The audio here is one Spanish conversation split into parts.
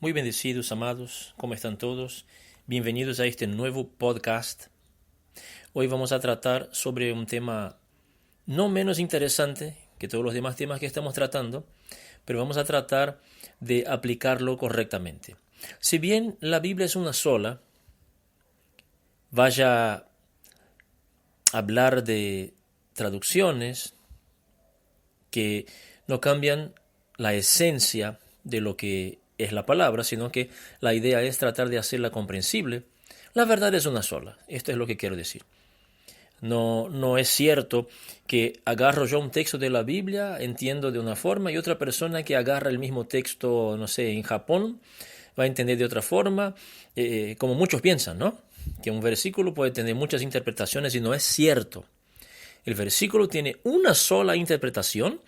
Muy bendecidos, amados, ¿cómo están todos? Bienvenidos a este nuevo podcast. Hoy vamos a tratar sobre un tema no menos interesante que todos los demás temas que estamos tratando, pero vamos a tratar de aplicarlo correctamente. Si bien la Biblia es una sola, vaya a hablar de traducciones que no cambian la esencia de lo que es la palabra, sino que la idea es tratar de hacerla comprensible. La verdad es una sola, esto es lo que quiero decir. No es cierto que agarro yo un texto de la Biblia, entiendo de una forma, y otra persona que agarra el mismo texto, no sé, en Japón, va a entender de otra forma, como muchos piensan, ¿no? Que un versículo puede tener muchas interpretaciones y no es cierto. El versículo tiene una sola interpretación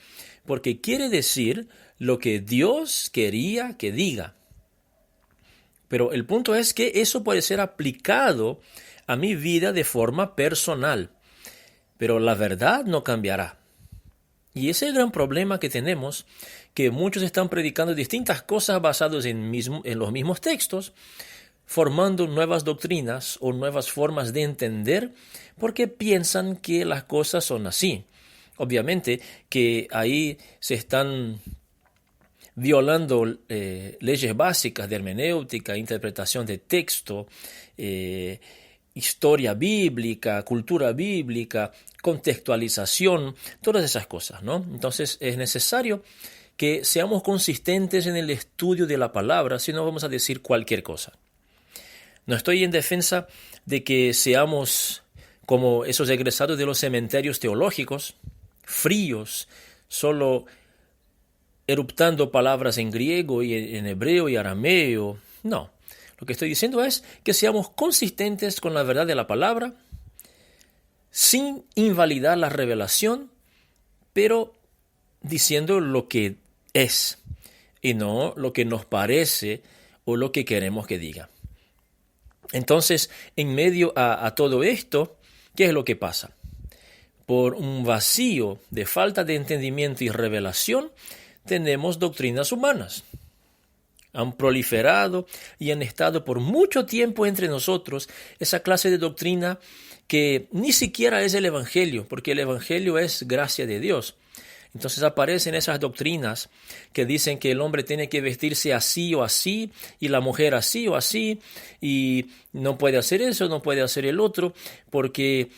porque quiere decir lo que Dios quería que diga. Pero el punto es que eso puede ser aplicado a mi vida de forma personal. Pero la verdad no cambiará. Y ese es el gran problema que tenemos, que muchos están predicando distintas cosas basadas en los mismos textos, formando nuevas doctrinas o nuevas formas de entender porque piensan que las cosas son así. Obviamente que ahí se están violando leyes básicas de hermenéutica, interpretación de texto, historia bíblica, cultura bíblica, contextualización, todas esas cosas, ¿no? Entonces es necesario que seamos consistentes en el estudio de la palabra, si no vamos a decir cualquier cosa. No estoy en defensa de que seamos como esos egresados de los cementerios teológicos, fríos, solo eruptando palabras en griego y en hebreo y arameo. No, lo que estoy diciendo es que seamos consistentes con la verdad de la palabra, sin invalidar la revelación, pero diciendo lo que es y no lo que nos parece o lo que queremos que diga. Entonces, en medio a todo esto, ¿qué es lo que pasa? Por un vacío de falta de entendimiento y revelación, tenemos doctrinas humanas. Han proliferado y han estado por mucho tiempo entre nosotros esa clase de doctrina que ni siquiera es el Evangelio, porque el Evangelio es gracia de Dios. Entonces aparecen esas doctrinas que dicen que el hombre tiene que vestirse así o así, y la mujer así o así, y no puede hacer eso, no puede hacer el otro, porque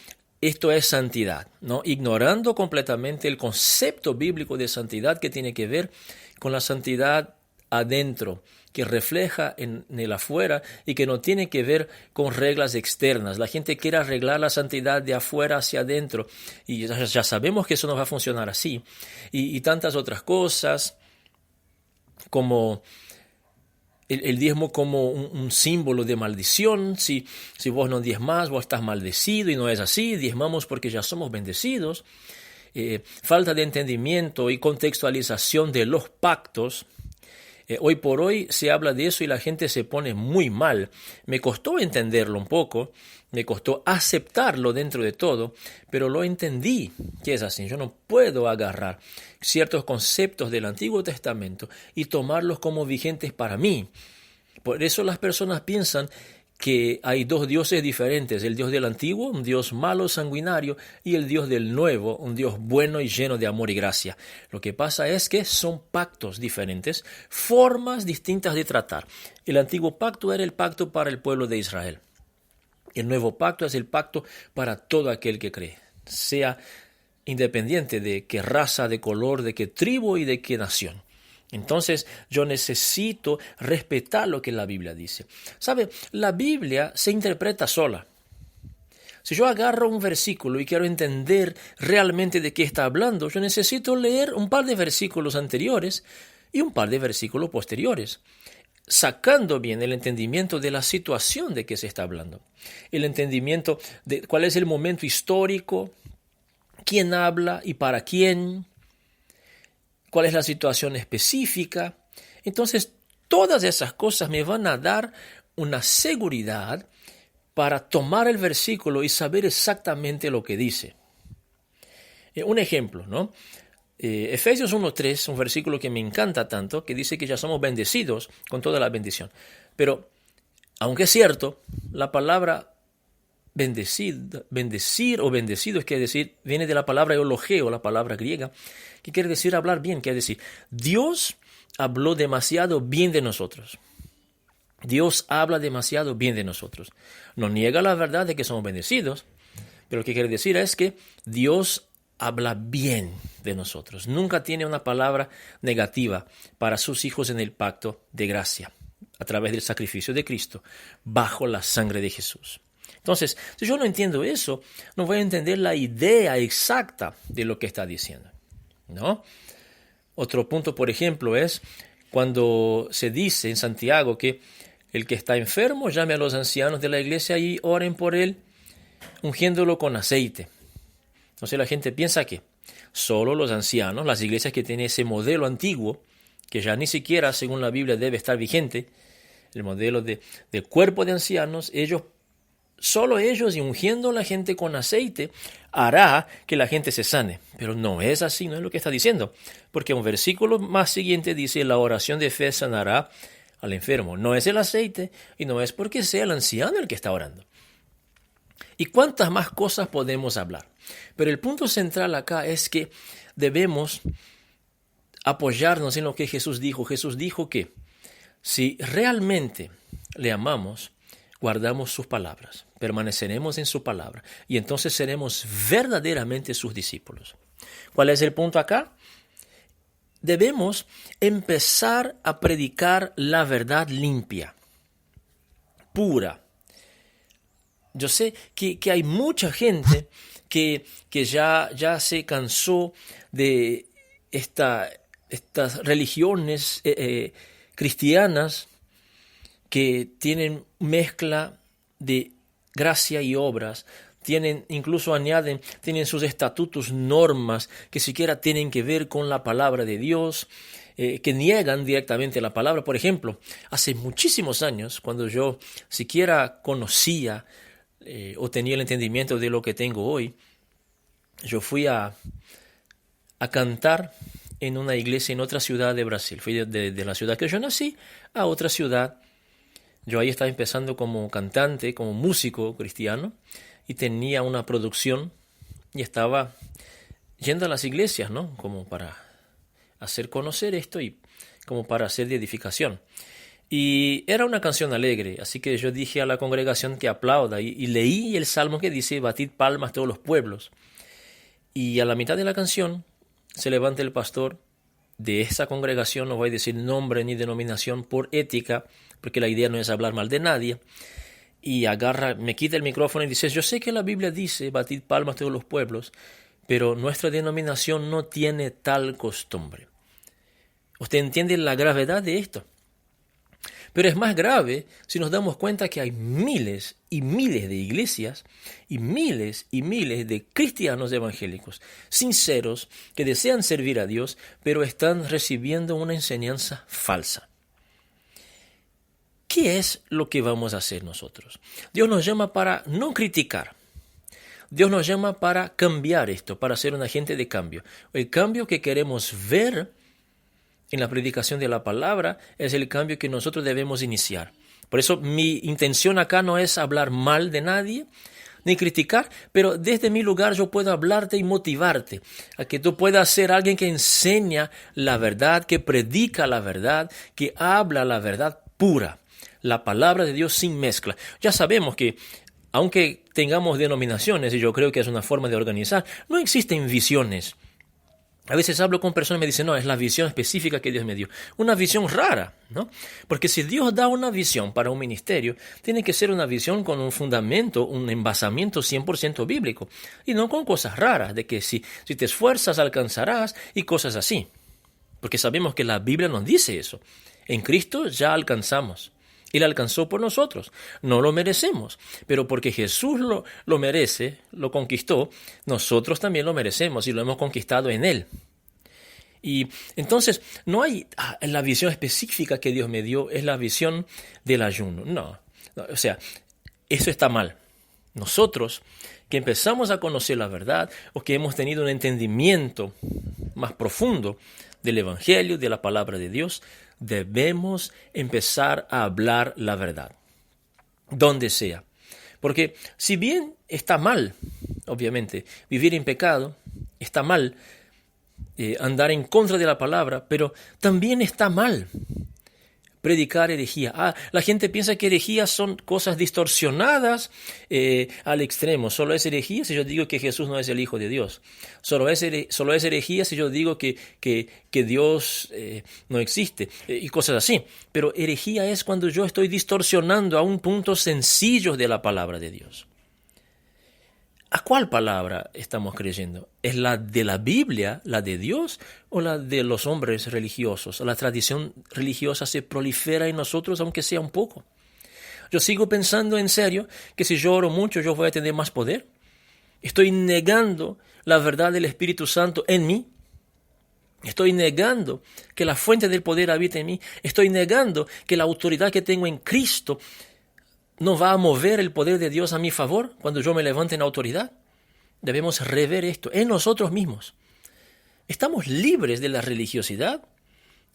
esto es santidad, ¿no? Ignorando completamente el concepto bíblico de santidad que tiene que ver con la santidad adentro, que refleja en el afuera y que no tiene que ver con reglas externas. La gente quiere arreglar la santidad de afuera hacia adentro y ya sabemos que eso no va a funcionar así. Y tantas otras cosas como el diezmo como un símbolo de maldición. Si vos no diezmás, vos estás maldecido, y no es así. Diezmamos porque ya somos bendecidos. Falta de entendimiento y contextualización de los pactos. Hoy por hoy se habla de eso y la gente se pone muy mal. Me costó entenderlo un poco, me costó aceptarlo dentro de todo, pero lo entendí que es así. Yo no puedo agarrar ciertos conceptos del Antiguo Testamento y tomarlos como vigentes para mí. Por eso las personas piensan que hay dos dioses diferentes, el Dios del Antiguo, un Dios malo, sanguinario, y el Dios del Nuevo, un Dios bueno y lleno de amor y gracia. Lo que pasa es que son pactos diferentes, formas distintas de tratar. El antiguo pacto era el pacto para el pueblo de Israel. El nuevo pacto es el pacto para todo aquel que cree, sea independiente de qué raza, de color, de qué tribu y de qué nación. Entonces yo necesito respetar lo que la Biblia dice. ¿Sabe? La Biblia se interpreta sola. Si yo agarro un versículo y quiero entender realmente de qué está hablando, yo necesito leer un par de versículos anteriores y un par de versículos posteriores, sacando bien el entendimiento de la situación de que se está hablando, el entendimiento de cuál es el momento histórico, quién habla y para quién, cuál es la situación específica. Entonces, todas esas cosas me van a dar una seguridad para tomar el versículo y saber exactamente lo que dice. Un ejemplo, ¿no? Efesios 1:3, un versículo que me encanta tanto, que dice que ya somos bendecidos con toda la bendición. Pero, aunque es cierto, la palabra bendecir o bendecido, es que decir, viene de la palabra eulogeo, la palabra griega, que quiere decir hablar bien, quiere decir, Dios habló demasiado bien de nosotros. Dios habla demasiado bien de nosotros. No niega la verdad de que somos bendecidos, pero lo que quiere decir es que Dios habla bien de nosotros. Nunca tiene una palabra negativa para sus hijos en el pacto de gracia, a través del sacrificio de Cristo, bajo la sangre de Jesús. Entonces, si yo no entiendo eso, no voy a entender la idea exacta de lo que está diciendo, ¿no? Otro punto, por ejemplo, es cuando se dice en Santiago que el que está enfermo llame a los ancianos de la iglesia y oren por él, ungiéndolo con aceite. Entonces la gente piensa que solo los ancianos, las iglesias que tienen ese modelo antiguo, que ya ni siquiera según la Biblia debe estar vigente, el modelo del cuerpo de ancianos, solo ellos y ungiendo a la gente con aceite hará que la gente se sane. Pero no es así, no es lo que está diciendo. Porque un versículo más siguiente dice, la oración de fe sanará al enfermo. No es el aceite y no es porque sea el anciano el que está orando. ¿Y cuántas más cosas podemos hablar? Pero el punto central acá es que debemos apoyarnos en lo que Jesús dijo. Jesús dijo que si realmente le amamos, guardamos sus palabras, permaneceremos en su palabra y entonces seremos verdaderamente sus discípulos. ¿Cuál es el punto acá? Debemos empezar a predicar la verdad limpia, pura. Yo sé que hay mucha gente que ya se cansó de estas religiones cristianas que tienen mezcla de gracia y obras, tienen sus estatutos, normas que siquiera tienen que ver con la palabra de Dios, que niegan directamente la palabra. Por ejemplo, hace muchísimos años, cuando yo siquiera conocía o tenía el entendimiento de lo que tengo hoy, yo fui a cantar en una iglesia en otra ciudad de Brasil. Fui de la ciudad que yo nací a otra ciudad. Yo ahí estaba empezando como cantante, como músico cristiano, y tenía una producción y estaba yendo a las iglesias, ¿no? Como para hacer conocer esto y como para hacer de edificación. Y era una canción alegre, así que yo dije a la congregación que aplauda y leí el salmo que dice, batid palmas todos los pueblos. Y a la mitad de la canción se levanta el pastor de esa congregación, no voy a decir nombre ni denominación por ética, porque la idea no es hablar mal de nadie, y me quita el micrófono y dice, yo sé que la Biblia dice, batid palmas todos los pueblos, pero nuestra denominación no tiene tal costumbre. ¿Usted entiende la gravedad de esto? Pero es más grave si nos damos cuenta que hay miles y miles de iglesias y miles de cristianos evangélicos sinceros que desean servir a Dios, pero están recibiendo una enseñanza falsa. ¿Qué es lo que vamos a hacer nosotros? Dios nos llama para no criticar. Dios nos llama para cambiar esto, para ser un agente de cambio. El cambio que queremos ver en la predicación de la palabra es el cambio que nosotros debemos iniciar. Por eso mi intención acá no es hablar mal de nadie, ni criticar, pero desde mi lugar yo puedo hablarte y motivarte a que tú puedas ser alguien que enseña la verdad, que predica la verdad, que habla la verdad pura, la palabra de Dios sin mezcla. Ya sabemos que aunque tengamos denominaciones, y yo creo que es una forma de organizar, no existen visiones. A veces hablo con personas y me dicen, no, es la visión específica que Dios me dio. Una visión rara, ¿no? Porque si Dios da una visión para un ministerio, tiene que ser una visión con un fundamento, un embasamiento 100% bíblico. Y no con cosas raras, de que si te esfuerzas alcanzarás y cosas así. Porque sabemos que la Biblia nos dice eso. En Cristo ya alcanzamos. Él alcanzó por nosotros. No lo merecemos. Pero porque Jesús lo merece, lo conquistó, nosotros también lo merecemos y lo hemos conquistado en Él. Y entonces no hay la visión específica que Dios me dio, es la visión del ayuno. No, o sea, eso está mal. Nosotros que empezamos a conocer la verdad o que hemos tenido un entendimiento más profundo del Evangelio, de la palabra de Dios, debemos empezar a hablar la verdad, donde sea. Porque si bien está mal, obviamente, vivir en pecado, está mal andar en contra de la palabra, pero también está mal predicar herejía. La gente piensa que herejías son cosas distorsionadas al extremo. Solo es herejía si yo digo que Jesús no es el Hijo de Dios. Solo es herejía si yo digo que Dios no existe y cosas así. Pero herejía es cuando yo estoy distorsionando a un punto sencillo de la palabra de Dios. ¿A cuál palabra estamos creyendo? ¿Es la de la Biblia, la de Dios, o la de los hombres religiosos? La tradición religiosa se prolifera en nosotros, aunque sea un poco. Yo sigo pensando en serio que si yo oro mucho yo voy a tener más poder. Estoy negando la verdad del Espíritu Santo en mí. Estoy negando que la fuente del poder habita en mí. Estoy negando que la autoridad que tengo en Cristo no va a mover el poder de Dios a mi favor cuando yo me levante en autoridad. Debemos rever esto en nosotros mismos. ¿Estamos libres de la religiosidad?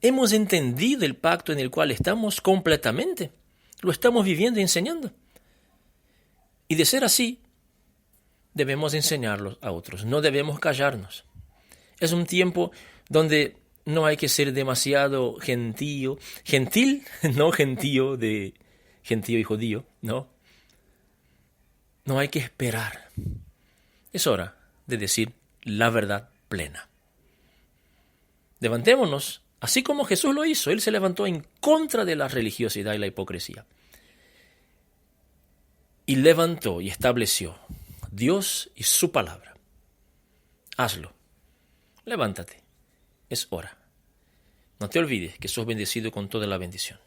¿Hemos entendido el pacto en el cual estamos completamente? ¿Lo estamos viviendo y enseñando? Y de ser así, debemos enseñarlo a otros. No debemos callarnos. Es un tiempo donde no hay que ser demasiado gentil, no gentío de gentío y judío, no. No hay que esperar. Es hora de decir la verdad plena. Levantémonos, así como Jesús lo hizo. Él se levantó en contra de la religiosidad y la hipocresía. Y levantó y estableció Dios y su palabra. Hazlo. Levántate. Es hora. No te olvides que sos bendecido con toda la bendición.